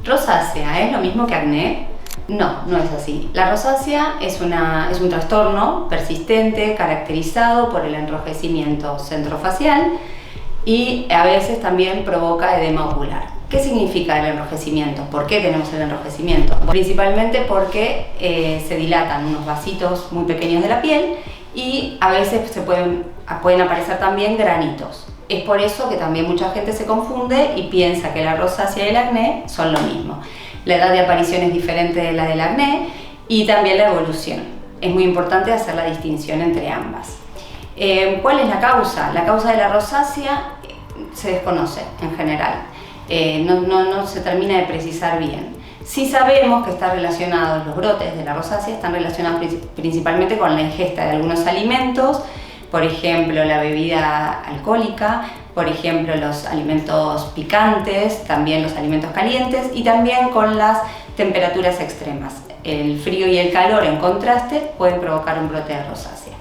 ¿Rosácea es lo mismo que acné? No, no es así. La rosácea es un trastorno persistente caracterizado por el enrojecimiento centrofacial y a veces también provoca edema ocular. ¿Qué significa el enrojecimiento? ¿Por qué tenemos el enrojecimiento? Principalmente porque se dilatan unos vasitos muy pequeños de la piel y a veces pueden aparecer también granitos. Es por eso que también mucha gente se confunde y piensa que la rosácea y el acné son lo mismo. La edad de aparición es diferente de la del acné y también la evolución. Es muy importante hacer la distinción entre ambas. ¿Cuál es la causa? La causa de la rosácea se desconoce en general. No se termina de precisar bien. Sí sabemos que están relacionados, los brotes de la rosácea están relacionados principalmente con la ingesta de algunos alimentos, por ejemplo la bebida alcohólica, por ejemplo los alimentos picantes, también los alimentos calientes y también con las temperaturas extremas. El frío y el calor en contraste pueden provocar un brote de rosácea.